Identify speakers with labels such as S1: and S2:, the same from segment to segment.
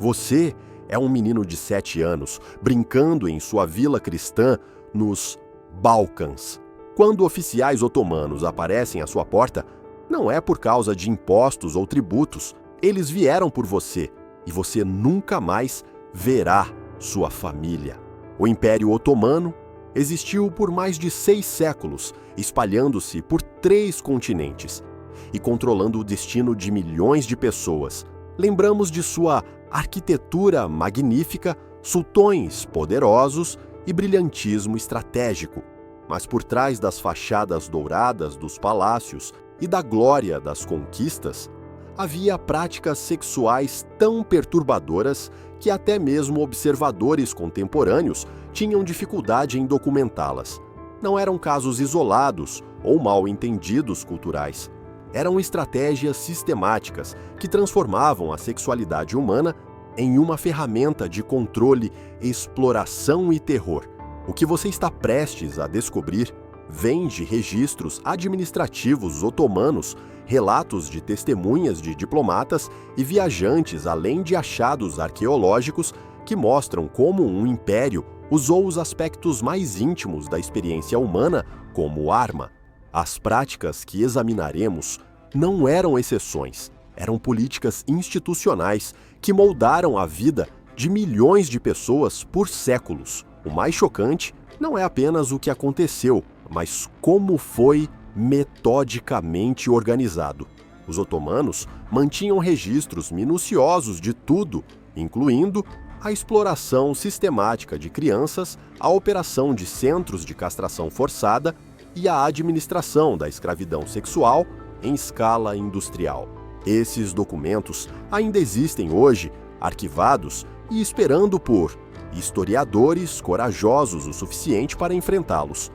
S1: Você é um menino de 7 anos, brincando em sua vila cristã nos Balcãs. Quando oficiais otomanos aparecem à sua porta, não é por causa de impostos ou tributos. Eles vieram por você e você nunca mais verá sua família. O Império Otomano existiu por mais de 6 séculos, espalhando-se por 3 continentes e controlando o destino de milhões de pessoas. Lembramos de sua arquitetura magnífica, sultões poderosos e brilhantismo estratégico. Mas por trás das fachadas douradas dos palácios e da glória das conquistas, havia práticas sexuais tão perturbadoras que até mesmo observadores contemporâneos tinham dificuldade em documentá-las. Não eram casos isolados ou mal-entendidos culturais. Eram estratégias sistemáticas que transformavam a sexualidade humana em uma ferramenta de controle, exploração e terror. O que você está prestes a descobrir vem de registros administrativos otomanos, relatos de testemunhas de diplomatas e viajantes, além de achados arqueológicos que mostram como um império usou os aspectos mais íntimos da experiência humana como arma. As práticas que examinaremos não eram exceções, eram políticas institucionais que moldaram a vida de milhões de pessoas por séculos. O mais chocante não é apenas o que aconteceu, mas como foi metodicamente organizado. Os otomanos mantinham registros minuciosos de tudo, incluindo a exploração sistemática de crianças, a operação de centros de castração forçada e a administração da escravidão sexual em escala industrial. Esses documentos ainda existem hoje, arquivados e esperando por historiadores corajosos o suficiente para enfrentá-los.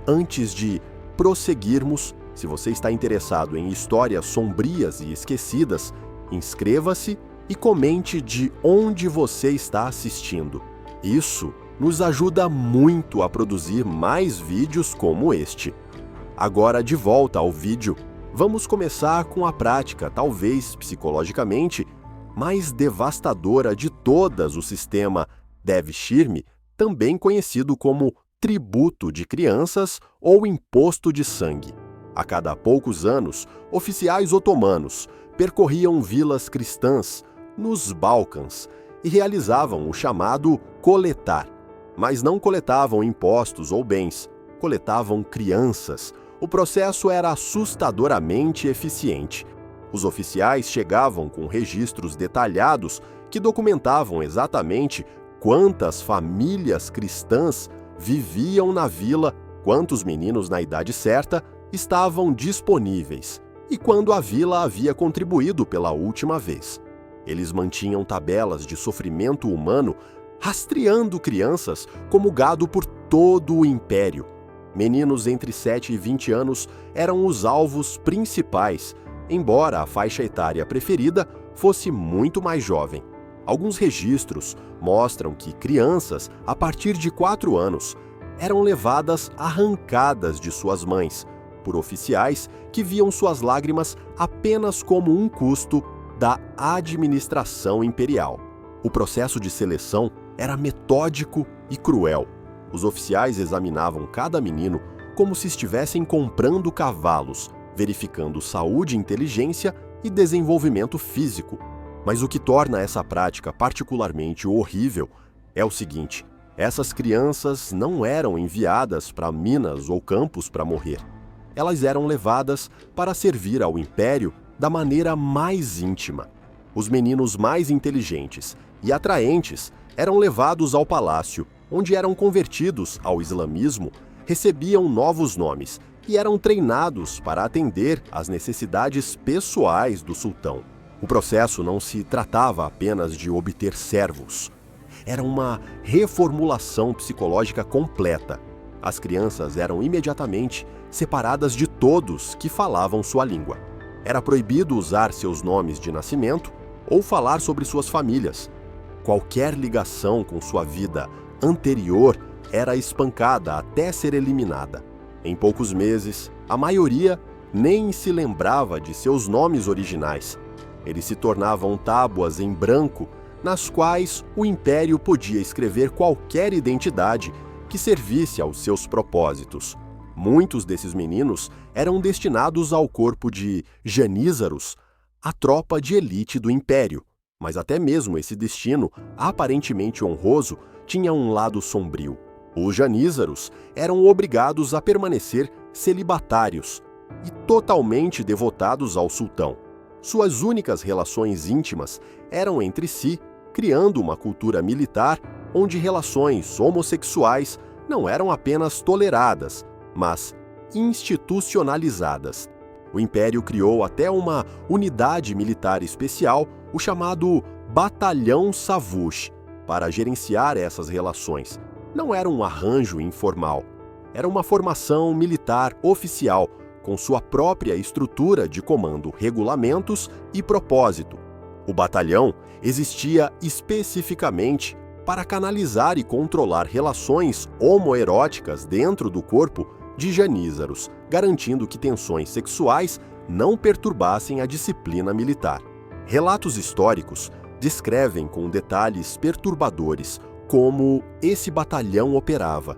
S1: Antes de prosseguirmos, se você está interessado em histórias sombrias e esquecidas, inscreva-se e comente de onde você está assistindo. Isso nos ajuda muito a produzir mais vídeos como este. Agora, de volta ao vídeo, vamos começar com a prática, talvez psicologicamente, mais devastadora de todas, o sistema Devshirme, também conhecido como tributo de crianças ou imposto de sangue. A cada poucos anos, oficiais otomanos percorriam vilas cristãs nos Balcãs e realizavam o chamado coletar. Mas não coletavam impostos ou bens, coletavam crianças. O processo era assustadoramente eficiente. Os oficiais chegavam com registros detalhados que documentavam exatamente quantas famílias cristãs viviam na vila, quantos meninos na idade certa estavam disponíveis e quando a vila havia contribuído pela última vez. Eles mantinham tabelas de sofrimento humano, rastreando crianças como gado por todo o império. Meninos entre 7 e 20 anos eram os alvos principais, embora a faixa etária preferida fosse muito mais jovem. Alguns registros mostram que crianças, a partir de 4 anos, eram levadas arrancadas de suas mães por oficiais que viam suas lágrimas apenas como um custo da administração imperial. O processo de seleção era metódico e cruel. Os oficiais examinavam cada menino como se estivessem comprando cavalos, verificando saúde, inteligência e desenvolvimento físico. Mas o que torna essa prática particularmente horrível é o seguinte: essas crianças não eram enviadas para minas ou campos para morrer. Elas eram levadas para servir ao império da maneira mais íntima. Os meninos mais inteligentes e atraentes eram levados ao palácio, onde eram convertidos ao islamismo, recebiam novos nomes e eram treinados para atender às necessidades pessoais do sultão. O processo não se tratava apenas de obter servos. Era uma reformulação psicológica completa. As crianças eram imediatamente separadas de todos que falavam sua língua. Era proibido usar seus nomes de nascimento ou falar sobre suas famílias. Qualquer ligação com sua vida anterior era espancada até ser eliminada. Em poucos meses, a maioria nem se lembrava de seus nomes originais. Eles se tornavam tábuas em branco nas quais o império podia escrever qualquer identidade que servisse aos seus propósitos. Muitos desses meninos eram destinados ao corpo de janízaros, a tropa de elite do império. Mas até mesmo esse destino, aparentemente honroso, tinha um lado sombrio. Os janízaros eram obrigados a permanecer celibatários e totalmente devotados ao sultão. Suas únicas relações íntimas eram entre si, criando uma cultura militar onde relações homossexuais não eram apenas toleradas, mas institucionalizadas. O Império criou até uma unidade militar especial, o chamado Batalhão Savush, para gerenciar essas relações. Não era um arranjo informal, era uma formação militar oficial, com sua própria estrutura de comando, regulamentos e propósito. O batalhão existia especificamente para canalizar e controlar relações homoeróticas dentro do corpo de janízaros, garantindo que tensões sexuais não perturbassem a disciplina militar. Relatos históricos descrevem com detalhes perturbadores como esse batalhão operava.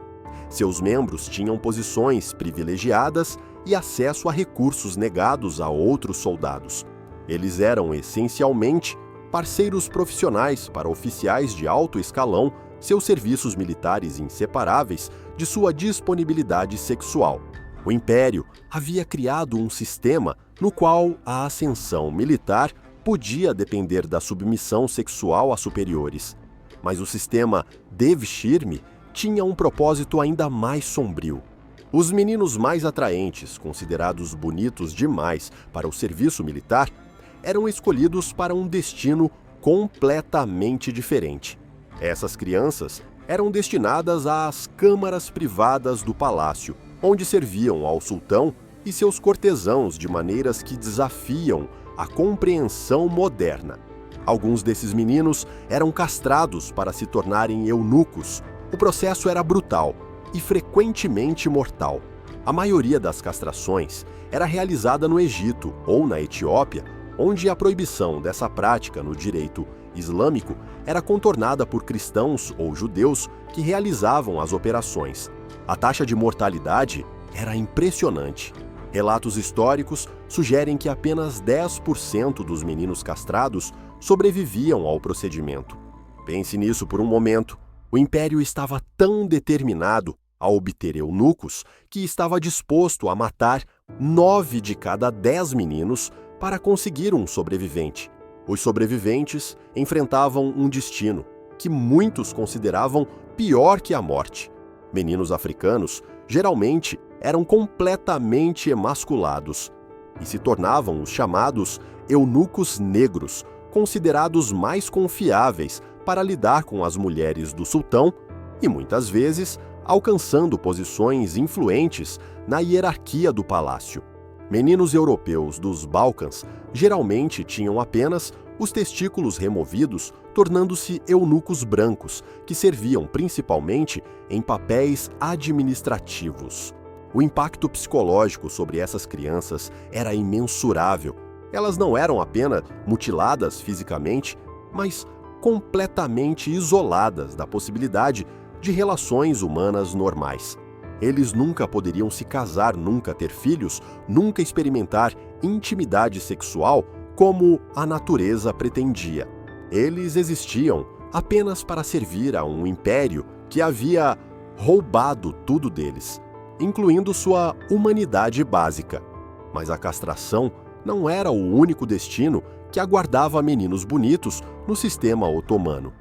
S1: Seus membros tinham posições privilegiadas e acesso a recursos negados a outros soldados. Eles eram essencialmente parceiros profissionais para oficiais de alto escalão, seus serviços militares inseparáveis de sua disponibilidade sexual. O Império havia criado um sistema no qual a ascensão militar podia depender da submissão sexual a superiores. Mas o sistema Devshirme tinha um propósito ainda mais sombrio. Os meninos mais atraentes, considerados bonitos demais para o serviço militar, eram escolhidos para um destino completamente diferente. Essas crianças eram destinadas às câmaras privadas do palácio, onde serviam ao sultão e seus cortesãos de maneiras que desafiam a compreensão moderna. Alguns desses meninos eram castrados para se tornarem eunucos. O processo era brutal e frequentemente mortal. A maioria das castrações era realizada no Egito ou na Etiópia, onde a proibição dessa prática no direito islâmico era contornada por cristãos ou judeus que realizavam as operações. A taxa de mortalidade era impressionante. Relatos históricos sugerem que apenas 10% dos meninos castrados sobreviviam ao procedimento. Pense nisso por um momento. O Império estava tão determinado a obter eunucos que estava disposto a matar 9 de cada 10 meninos para conseguir um sobrevivente. Os sobreviventes enfrentavam um destino que muitos consideravam pior que a morte. Meninos africanos geralmente eram completamente emasculados e se tornavam os chamados eunucos negros, considerados mais confiáveis para lidar com as mulheres do sultão e, muitas vezes, alcançando posições influentes na hierarquia do palácio. Meninos europeus dos Balcãs geralmente tinham apenas os testículos removidos, tornando-se eunucos brancos, que serviam principalmente em papéis administrativos. O impacto psicológico sobre essas crianças era imensurável. Elas não eram apenas mutiladas fisicamente, mas completamente isoladas da possibilidade de relações humanas normais. Eles nunca poderiam se casar, nunca ter filhos, nunca experimentar intimidade sexual como a natureza pretendia. Eles existiam apenas para servir a um império que havia roubado tudo deles, incluindo sua humanidade básica. Mas a castração não era o único destino que aguardava meninos bonitos no sistema otomano.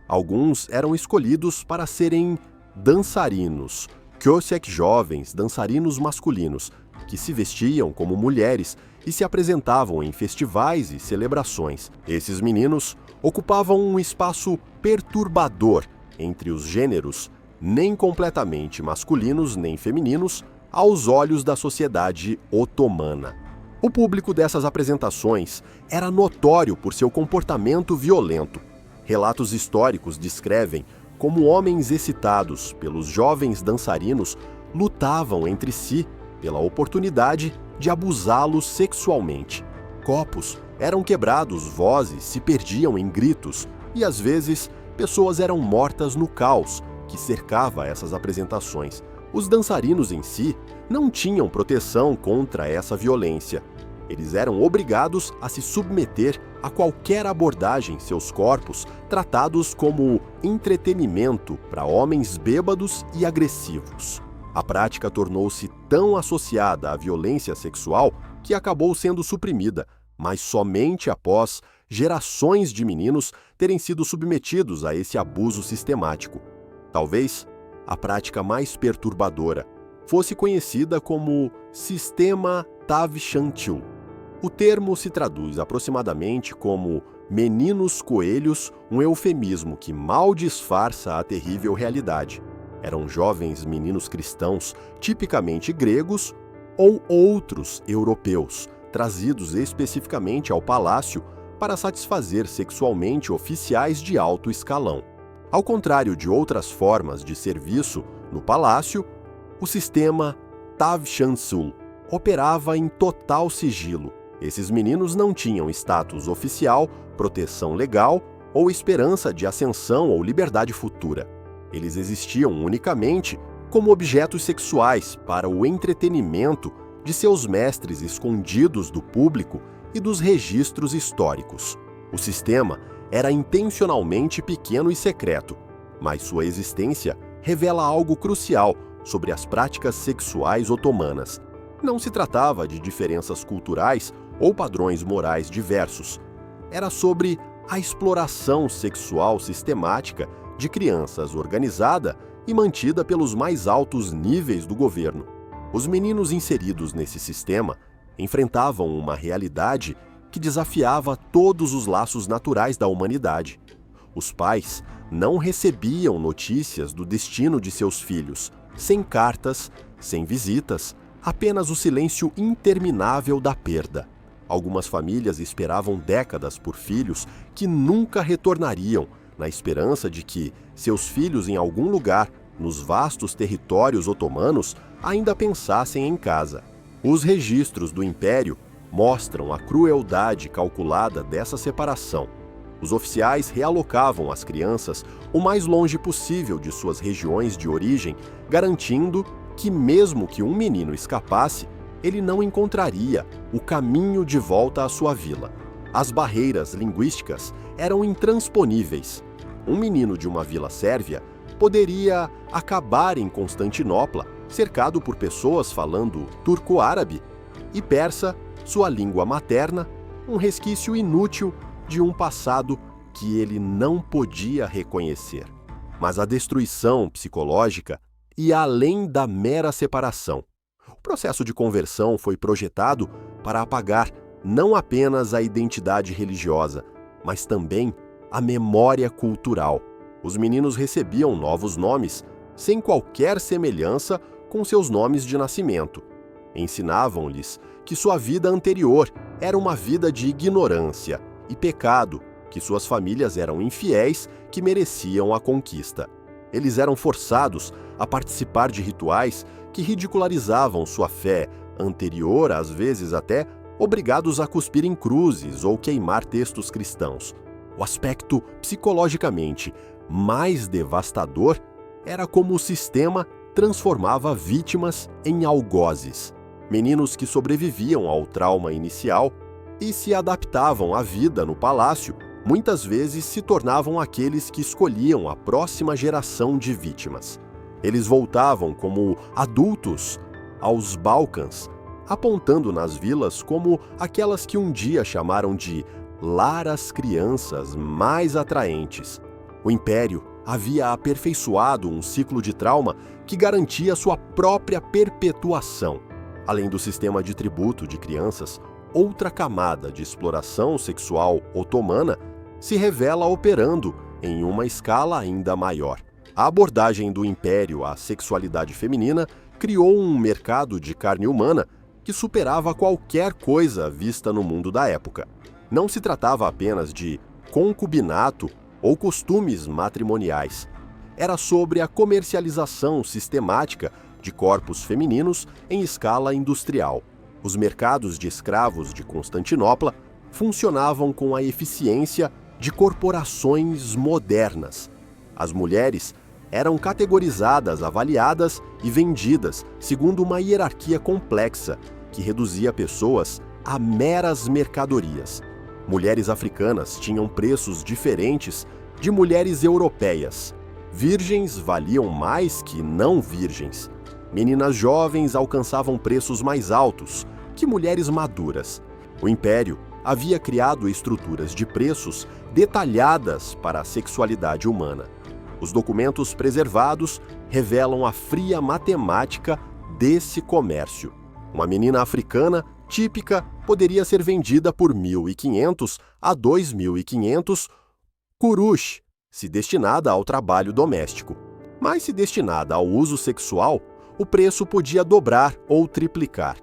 S1: Alguns eram escolhidos para serem dançarinos, kösek jovens, dançarinos masculinos, que se vestiam como mulheres e se apresentavam em festivais e celebrações. Esses meninos ocupavam um espaço perturbador entre os gêneros, nem completamente masculinos nem femininos, aos olhos da sociedade otomana. O público dessas apresentações era notório por seu comportamento violento. Relatos históricos descrevem como homens excitados pelos jovens dançarinos lutavam entre si pela oportunidade de abusá-los sexualmente. Copos eram quebrados, vozes se perdiam em gritos, e às vezes pessoas eram mortas no caos que cercava essas apresentações. Os dançarinos em si não tinham proteção contra essa violência. Eles eram obrigados a se submeter a qualquer abordagem em seus corpos, tratados como entretenimento para homens bêbados e agressivos. A prática tornou-se tão associada à violência sexual que acabou sendo suprimida, mas somente após gerações de meninos terem sido submetidos a esse abuso sistemático. Talvez a prática mais perturbadora fosse conhecida como Sistema Tav Shantil. O termo se traduz aproximadamente como meninos coelhos, um eufemismo que mal disfarça a terrível realidade. Eram jovens meninos cristãos, tipicamente gregos ou outros europeus, trazidos especificamente ao palácio para satisfazer sexualmente oficiais de alto escalão. Ao contrário de outras formas de serviço no palácio, o sistema Tav Shantil operava em total sigilo. Esses meninos não tinham status oficial, proteção legal ou esperança de ascensão ou liberdade futura. Eles existiam unicamente como objetos sexuais para o entretenimento de seus mestres escondidos do público e dos registros históricos. O sistema era intencionalmente pequeno e secreto, mas sua existência revela algo crucial sobre as práticas sexuais otomanas. Não se tratava de diferenças culturais ou padrões morais diversos. Era sobre a exploração sexual sistemática de crianças organizada e mantida pelos mais altos níveis do governo. Os meninos inseridos nesse sistema enfrentavam uma realidade que desafiava todos os laços naturais da humanidade. Os pais não recebiam notícias do destino de seus filhos, sem cartas, sem visitas, apenas o silêncio interminável da perda. Algumas famílias esperavam décadas por filhos que nunca retornariam, na esperança de que seus filhos em algum lugar, nos vastos territórios otomanos, ainda pensassem em casa. Os registros do Império mostram a crueldade calculada dessa separação. Os oficiais realocavam as crianças o mais longe possível de suas regiões de origem, garantindo que, mesmo que um menino escapasse, ele não encontraria o caminho de volta à sua vila. As barreiras linguísticas eram intransponíveis. Um menino de uma vila sérvia poderia acabar em Constantinopla, cercado por pessoas falando turco-árabe e persa, sua língua materna, um resquício inútil de um passado que ele não podia reconhecer. Mas a destruição psicológica ia além da mera separação. O processo de conversão foi projetado para apagar não apenas a identidade religiosa, mas também a memória cultural. Os meninos recebiam novos nomes, sem qualquer semelhança com seus nomes de nascimento. Ensinavam-lhes que sua vida anterior era uma vida de ignorância e pecado, que suas famílias eram infiéis que mereciam a conquista. Eles eram forçados a participar de rituais que ridicularizavam sua fé anterior, às vezes até obrigados a cuspir em cruzes ou queimar textos cristãos. O aspecto psicologicamente mais devastador era como o sistema transformava vítimas em algozes, meninos que sobreviviam ao trauma inicial e se adaptavam à vida no palácio, muitas vezes se tornavam aqueles que escolhiam a próxima geração de vítimas. Eles voltavam como adultos aos Balcãs, apontando nas vilas como aquelas que um dia chamaram de lar às crianças mais atraentes. O Império havia aperfeiçoado um ciclo de trauma que garantia sua própria perpetuação. Além do sistema de tributo de crianças, outra camada de exploração sexual otomana se revela operando em uma escala ainda maior. A abordagem do Império à sexualidade feminina criou um mercado de carne humana que superava qualquer coisa vista no mundo da época. Não se tratava apenas de concubinato ou costumes matrimoniais. Era sobre a comercialização sistemática de corpos femininos em escala industrial. Os mercados de escravos de Constantinopla funcionavam com a eficiência de corporações modernas. As mulheres eram categorizadas, avaliadas e vendidas segundo uma hierarquia complexa que reduzia pessoas a meras mercadorias. Mulheres africanas tinham preços diferentes de mulheres europeias. Virgens valiam mais que não virgens. Meninas jovens alcançavam preços mais altos que mulheres maduras. O Império havia criado estruturas de preços detalhadas para a sexualidade humana. Os documentos preservados revelam a fria matemática desse comércio. Uma menina africana típica poderia ser vendida por 1.500 a 2.500 kurush, se destinada ao trabalho doméstico. Mas se destinada ao uso sexual, o preço podia dobrar ou triplicar.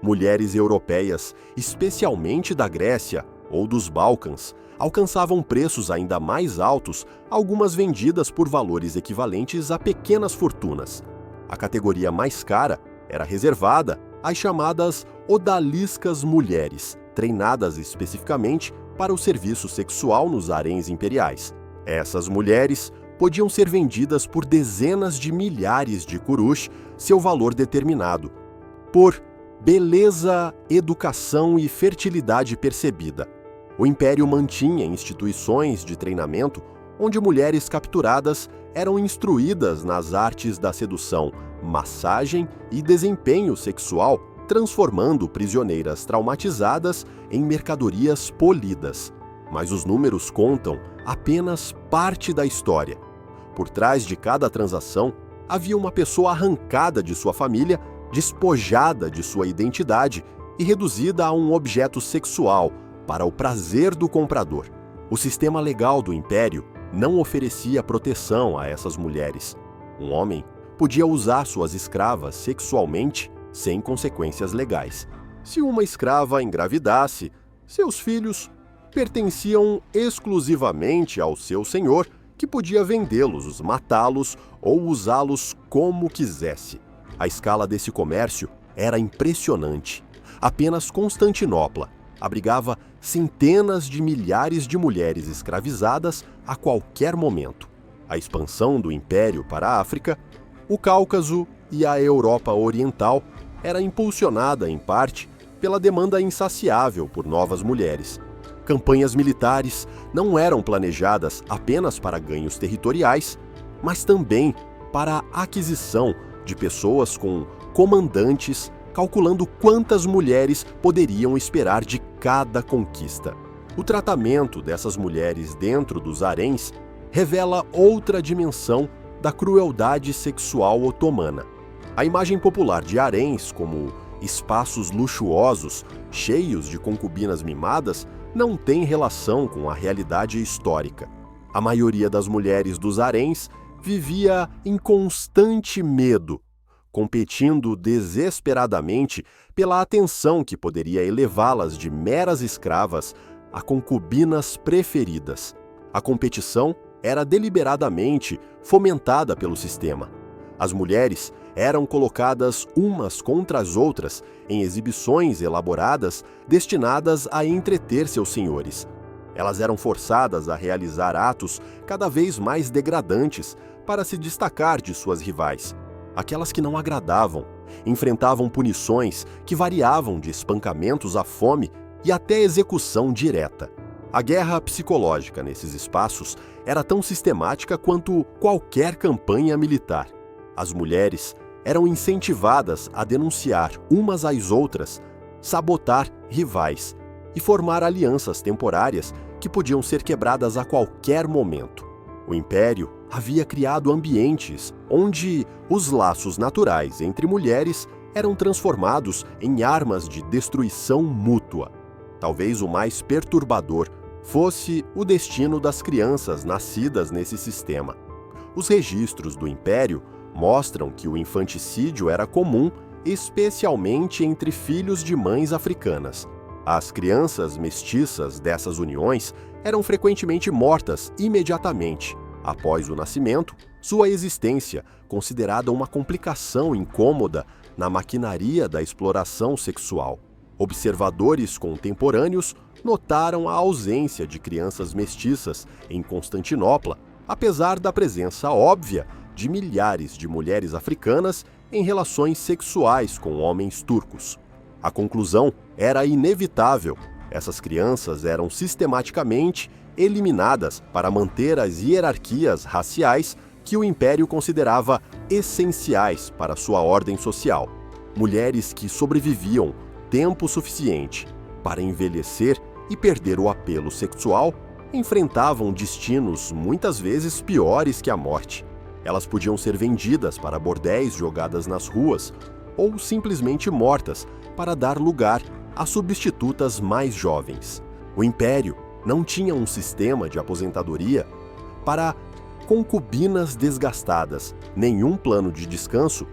S1: Mulheres europeias, especialmente da Grécia ou dos Balcãs, alcançavam preços ainda mais altos, algumas vendidas por valores equivalentes a pequenas fortunas. A categoria mais cara era reservada às chamadas odaliscas mulheres, treinadas especificamente para o serviço sexual nos haréns imperiais. Essas mulheres podiam ser vendidas por dezenas de milhares de kurush, seu valor determinado, por beleza, educação e fertilidade percebida. O Império mantinha instituições de treinamento onde mulheres capturadas eram instruídas nas artes da sedução, massagem e desempenho sexual, transformando prisioneiras traumatizadas em mercadorias polidas. Mas os números contam apenas parte da história. Por trás de cada transação, havia uma pessoa arrancada de sua família, despojada de sua identidade e reduzida a um objeto sexual para o prazer do comprador. O sistema legal do Império não oferecia proteção a essas mulheres. Um homem podia usar suas escravas sexualmente sem consequências legais. Se uma escrava engravidasse, seus filhos pertenciam exclusivamente ao seu senhor, que podia vendê-los, matá-los ou usá-los como quisesse. A escala desse comércio era impressionante. Apenas Constantinopla abrigava centenas de milhares de mulheres escravizadas a qualquer momento. A expansão do Império para a África, o Cáucaso e a Europa Oriental era impulsionada, em parte, pela demanda insaciável por novas mulheres. Campanhas militares não eram planejadas apenas para ganhos territoriais, mas também para a aquisição de pessoas com comandantes, calculando quantas mulheres poderiam esperar de cada conquista. O tratamento dessas mulheres dentro dos haréns revela outra dimensão da crueldade sexual otomana. A imagem popular de haréns como espaços luxuosos, cheios de concubinas mimadas, não tem relação com a realidade histórica. A maioria das mulheres dos haréns vivia em constante medo, competindo desesperadamente pela atenção que poderia elevá-las de meras escravas a concubinas preferidas. A competição era deliberadamente fomentada pelo sistema. As mulheres eram colocadas umas contra as outras em exibições elaboradas destinadas a entreter seus senhores. Elas eram forçadas a realizar atos cada vez mais degradantes para se destacar de suas rivais. Aquelas que não agradavam enfrentavam punições que variavam de espancamentos à fome e até execução direta. A guerra psicológica nesses espaços era tão sistemática quanto qualquer campanha militar. As mulheres eram incentivadas a denunciar umas às outras, sabotar rivais e formar alianças temporárias que podiam ser quebradas a qualquer momento. O Império havia criado ambientes onde os laços naturais entre mulheres eram transformados em armas de destruição mútua. Talvez o mais perturbador fosse o destino das crianças nascidas nesse sistema. Os registros do Império mostram que o infanticídio era comum, especialmente entre filhos de mães africanas. As crianças mestiças dessas uniões eram frequentemente mortas imediatamente. Após o nascimento, sua existência, considerada uma complicação incômoda na maquinaria da exploração sexual. Observadores contemporâneos notaram a ausência de crianças mestiças em Constantinopla, apesar da presença óbvia de milhares de mulheres africanas em relações sexuais com homens turcos. A conclusão era inevitável: essas crianças eram sistematicamente eliminadas para manter as hierarquias raciais que o Império considerava essenciais para sua ordem social. Mulheres que sobreviviam tempo suficiente para envelhecer e perder o apelo sexual enfrentavam destinos muitas vezes piores que a morte. Elas podiam ser vendidas para bordéis jogadas nas ruas ou simplesmente mortas para dar lugar a substitutas mais jovens. O Império não tinha um sistema de aposentadoria para concubinas desgastadas, nenhum plano de descanso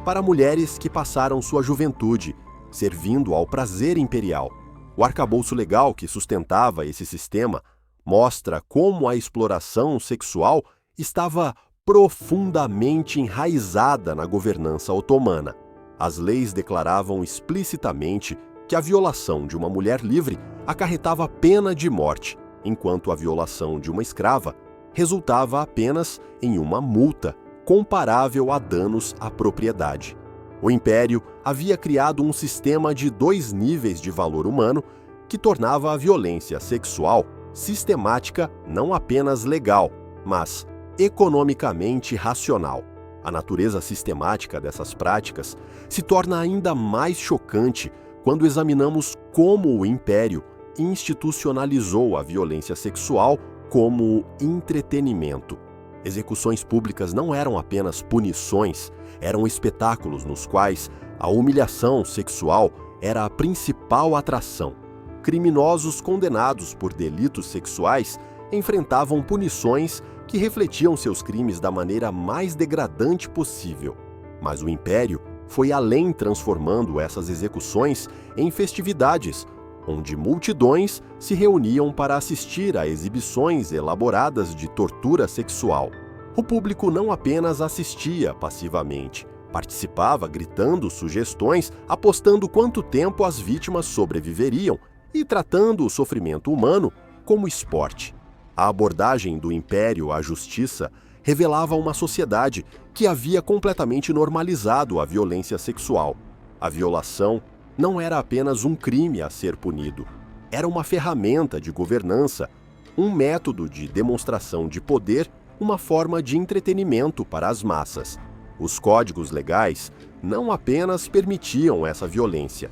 S1: para mulheres que passaram sua juventude servindo ao prazer imperial. O arcabouço legal que sustentava esse sistema mostra como a exploração sexual estava profundamente enraizada na governança otomana. As leis declaravam explicitamente que a violação de uma mulher livre acarretava pena de morte, enquanto a violação de uma escrava resultava apenas em uma multa comparável a danos à propriedade. O Império havia criado um sistema de 2 níveis de valor humano que tornava a violência sexual sistemática não apenas legal, mas economicamente racional. A natureza sistemática dessas práticas se torna ainda mais chocante quando examinamos como o Império institucionalizou a violência sexual como entretenimento. Execuções públicas não eram apenas punições, eram espetáculos nos quais a humilhação sexual era a principal atração. Criminosos condenados por delitos sexuais enfrentavam punições que refletiam seus crimes da maneira mais degradante possível. Mas o Império foi além, transformando essas execuções em festividades, onde multidões se reuniam para assistir a exibições elaboradas de tortura sexual. O público não apenas assistia passivamente, participava gritando sugestões, apostando quanto tempo as vítimas sobreviveriam e tratando o sofrimento humano como esporte. A abordagem do Império à justiça revelava uma sociedade que havia completamente normalizado a violência sexual. A violação não era apenas um crime a ser punido, era uma ferramenta de governança, um método de demonstração de poder, uma forma de entretenimento para as massas. Os códigos legais não apenas permitiam essa violência,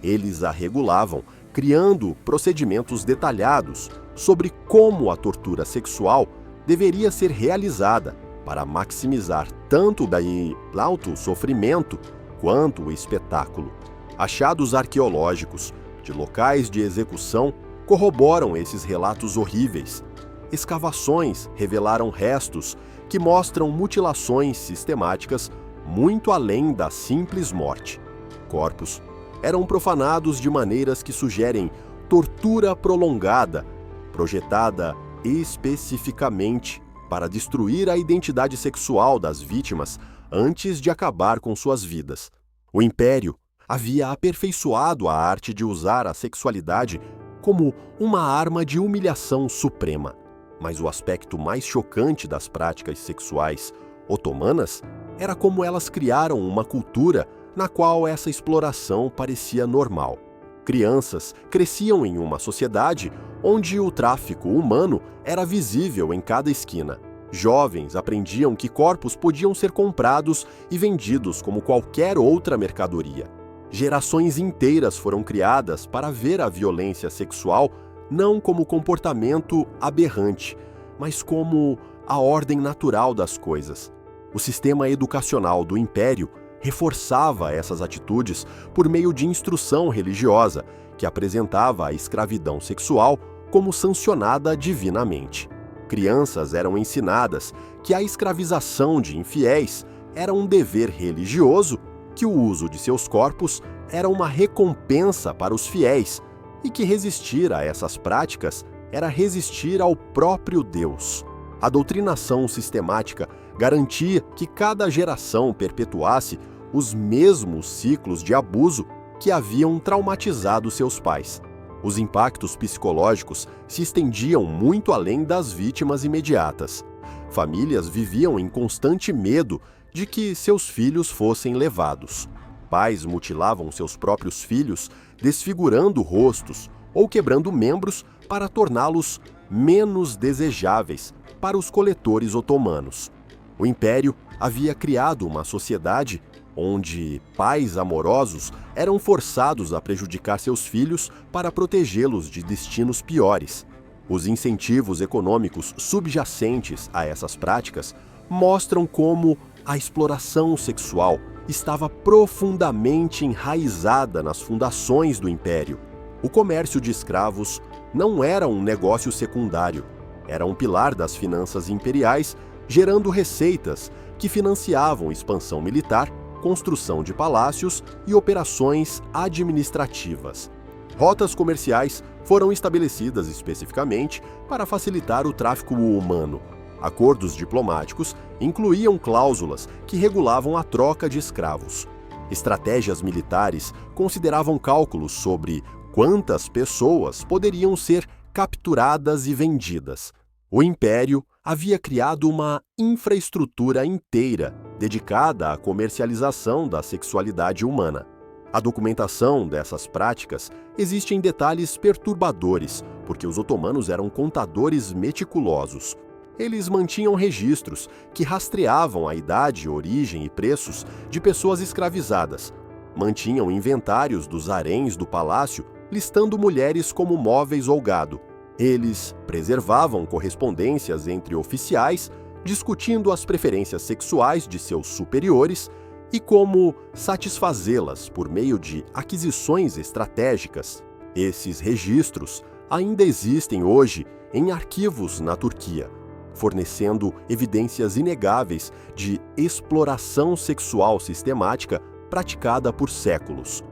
S1: eles a regulavam, criando procedimentos detalhados sobre como a tortura sexual deveria ser realizada para maximizar tanto o sofrimento quanto o espetáculo. Achados arqueológicos de locais de execução corroboram esses relatos horríveis. Escavações revelaram restos que mostram mutilações sistemáticas muito além da simples morte. Corpos eram profanados de maneiras que sugerem tortura prolongada, projetada especificamente para destruir a identidade sexual das vítimas antes de acabar com suas vidas. O Império havia aperfeiçoado a arte de usar a sexualidade como uma arma de humilhação suprema. Mas o aspecto mais chocante das práticas sexuais otomanas era como elas criaram uma cultura na qual essa exploração parecia normal. Crianças cresciam em uma sociedade onde o tráfico humano era visível em cada esquina. Jovens aprendiam que corpos podiam ser comprados e vendidos como qualquer outra mercadoria. Gerações inteiras foram criadas para ver a violência sexual não como comportamento aberrante, mas como a ordem natural das coisas. O sistema educacional do Império reforçava essas atitudes por meio de instrução religiosa, que apresentava a escravidão sexual como sancionada divinamente. Crianças eram ensinadas que a escravização de infiéis era um dever religioso, que o uso de seus corpos era uma recompensa para os fiéis e que resistir a essas práticas era resistir ao próprio Deus. A doutrinação sistemática garantia que cada geração perpetuasse os mesmos ciclos de abuso que haviam traumatizado seus pais. Os impactos psicológicos se estendiam muito além das vítimas imediatas. Famílias viviam em constante medo de que seus filhos fossem levados. Pais mutilavam seus próprios filhos, desfigurando rostos ou quebrando membros para torná-los menos desejáveis para os coletores otomanos. O Império havia criado uma sociedade onde pais amorosos eram forçados a prejudicar seus filhos para protegê-los de destinos piores. Os incentivos econômicos subjacentes a essas práticas mostram como a exploração sexual estava profundamente enraizada nas fundações do Império. O comércio de escravos não era um negócio secundário, era um pilar das finanças imperiais, gerando receitas que financiavam expansão militar, construção de palácios e operações administrativas. Rotas comerciais foram estabelecidas especificamente para facilitar o tráfico humano. Acordos diplomáticos incluíam cláusulas que regulavam a troca de escravos. Estratégias militares consideravam cálculos sobre quantas pessoas poderiam ser capturadas e vendidas. O Império havia criado uma infraestrutura inteira dedicada à comercialização da sexualidade humana. A documentação dessas práticas existe em detalhes perturbadores, porque os otomanos eram contadores meticulosos. Eles mantinham registros que rastreavam a idade, origem e preços de pessoas escravizadas. Mantinham inventários dos haréns do palácio, listando mulheres como móveis ou gado. Eles preservavam correspondências entre oficiais, discutindo as preferências sexuais de seus superiores e como satisfazê-las por meio de aquisições estratégicas. Esses registros ainda existem hoje em arquivos na Turquia, fornecendo evidências inegáveis de exploração sexual sistemática praticada por séculos.